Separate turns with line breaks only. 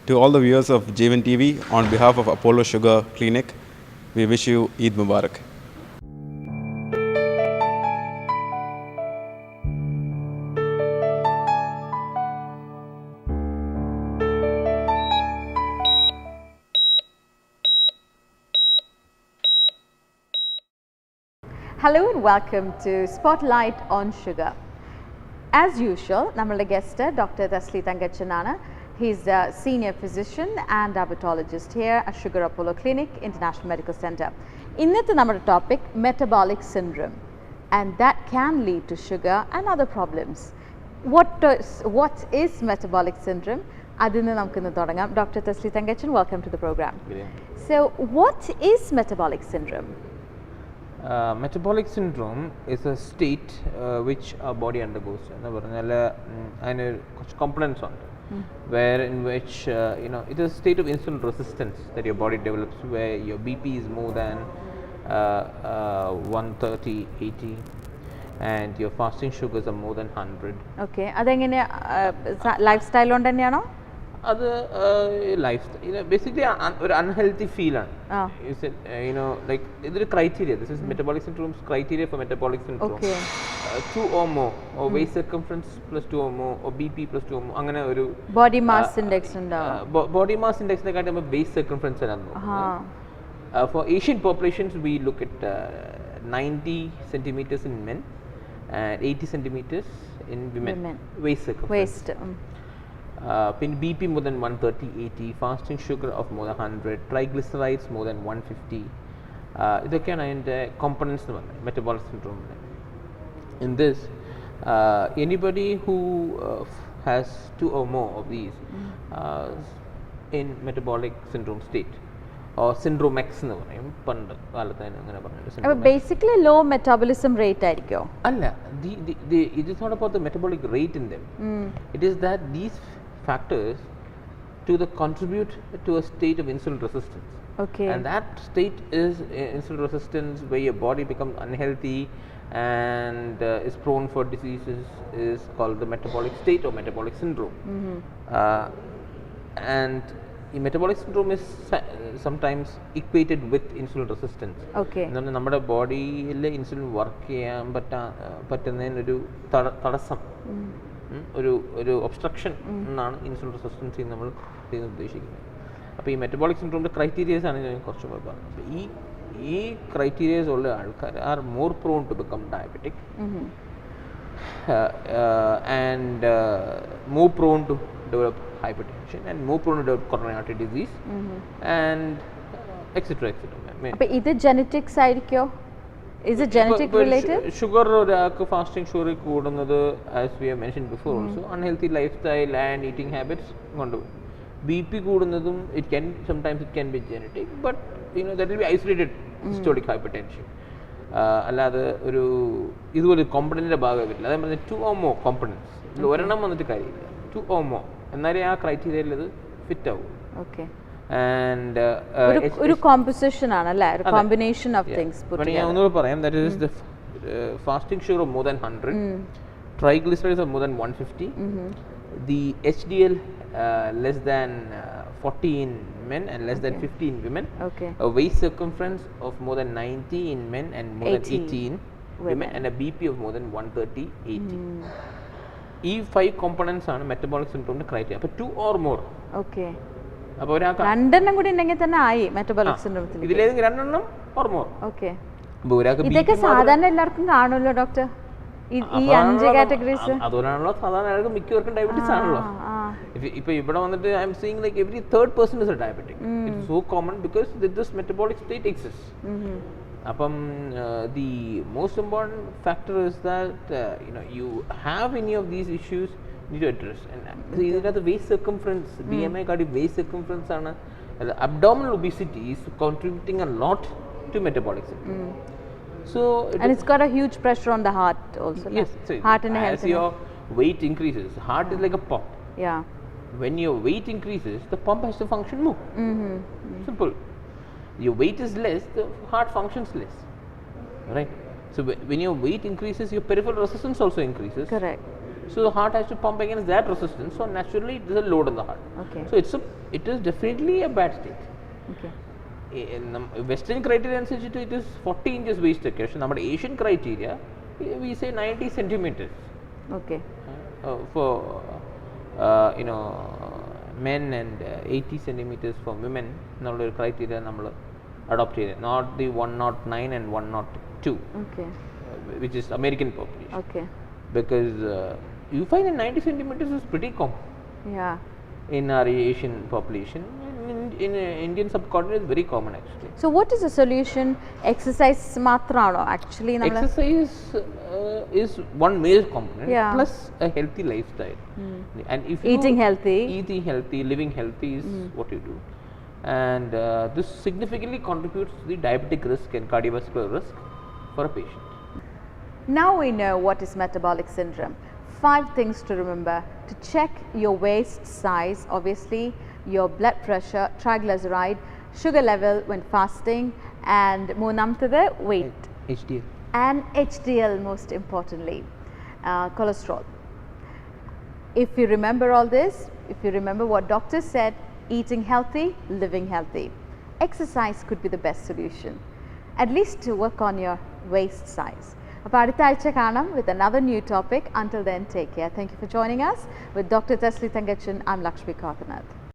To all the viewers of Jeevan TV, on behalf of Apollo Sugar Clinic, we wish you Eid Mubarak.
Hello and welcome to Spotlight on Sugar. As usual, our guest Dr. Thasli Thangachan. He's a senior physician and diabetologist here at Sugar Apollo Clinic, International Medical Center. Innathe nammade topic metabolic syndrome, and that can lead to sugar and other problems. What is metabolic syndrome? Adinu namukku innu thodangam. Dr. Thasli Thangachan, welcome to the program. So, what is metabolic syndrome?
Metabolic syndrome is a state which our body undergoes. And components on it, where in which it is a state of insulin resistance that your body develops, where your BP is more than 130, 80, and your fasting sugars are more than 100.
Okay, lifestyle on thaneyano?
Lifestyle, basically an unhealthy feel. You said, like there is criteria. This is metabolic syndrome's criteria for metabolic syndrome.
Okay.
2 or more, or waist circumference plus 2 or more, or BP plus 2 or more.
Body mass index
body mass index waist circumference. For Asian populations, we look at 90 centimeters in men and 80 centimeters in women. Waist circumference. BP more than 130, 80, fasting sugar of more than 100, triglycerides more than 150. These components of metabolic syndrome. In this, anybody who has 2 or more of these in metabolic syndrome state, or syndrome X,
basically low metabolism rate. It
is not about the metabolic rate in them. It is that these factors contribute to a state of insulin resistance.
Okay.
And that state is insulin resistance, where your body becomes unhealthy and is prone for diseases, is called the metabolic state or metabolic syndrome. And the metabolic syndrome is sometimes equated with insulin resistance.
Okay.
And our body insulin work obstruction insulin resistance in the metabolic syndrome. The criteria criteria are more prone to become diabetic and more prone to develop hypertension and more prone to develop coronary artery disease and etc.
Is it genetics? Is it genetic related?
Sugar fasting sugar as we have mentioned before also, unhealthy lifestyle and eating habits. BP it can sometimes be genetic, but that will be isolated systolic hypertension. This is a component of 2 or more components. 2 or more. And that criteria fit out.
Okay.
And
composition, a combination of things put together.
That is the fasting sugar of more than 100, triglycerides of more than 150, the HDL less than 40 in men and less than 50 in women, a waist circumference of more than 90 in men and more than 80 in women, and a BP of more than 130, 80. These 5 components are metabolic syndrome criteria. But 2 or more.
Okay.
metabolic
syndrome
or more.
Okay. This is common, doctor. These 5 categories.
I am saying like every 3rd person is a diabetic. It is so common because this metabolic state exists. The most important factor is that you have any of these issues, you need to address. And these are the waist circumference, BMI waist circumference, abdominal obesity is contributing a lot to metabolic syndrome. So
and it's got a huge pressure on the heart also.
Yes, so
heart and
as your weight increases, heart is like a pump.
Yeah.
When your weight increases, the pump has to function more. Simple. Your weight is less, the heart functions less. Right? So when your weight increases, your peripheral resistance also increases.
Correct.
So the heart has to pump against that resistance. So naturally, it is a load on the heart.
Okay.
So it is definitely a bad state.
Okay.
In Western criteria അനുസരിച്ചിട്ട് it is 40 inches waist ഒക്കെ. പക്ഷെ നമ്മുടെ Asian criteria we say 90 centimeters
Okay.
for men and 80 centimeters for women എന്നുള്ള ഒരു criteria നമ്മൾ adopt ചെയ്തത്. Not the 109 and 102
Okay.
which is American population.
Okay.
Because you find that 90 centimeters is pretty common
Yeah.
in our Asian population. In Indian subcontinent is very common actually.
So what is the solution? Exercise മാത്രാണോ actually നമ്മൾ
Exercise is one major component
Yeah.
plus a healthy lifestyle. And if you
Eating healthy.
eating healthy, living healthy is what you do. And this significantly contributes to the diabetic risk and cardiovascular risk for a patient.
Now we know what is metabolic syndrome. 5 things to remember to check your waist size, obviously your blood pressure, triglyceride, sugar level when fasting, and മൂന്നാമത്തേത് weight
HDL.
and HDL most importantly, cholesterol. If you remember all this, if you remember what doctors said, eating healthy, living healthy, exercise could be the best solution, at least to work on your waist size. അപ്പോൾ അടുത്ത ആഴ്ച കാണാം with another new topic. Until then, take care. Thank you for joining us with Dr. Tasli Thangatchan. I'm Lakshmi Karthanath.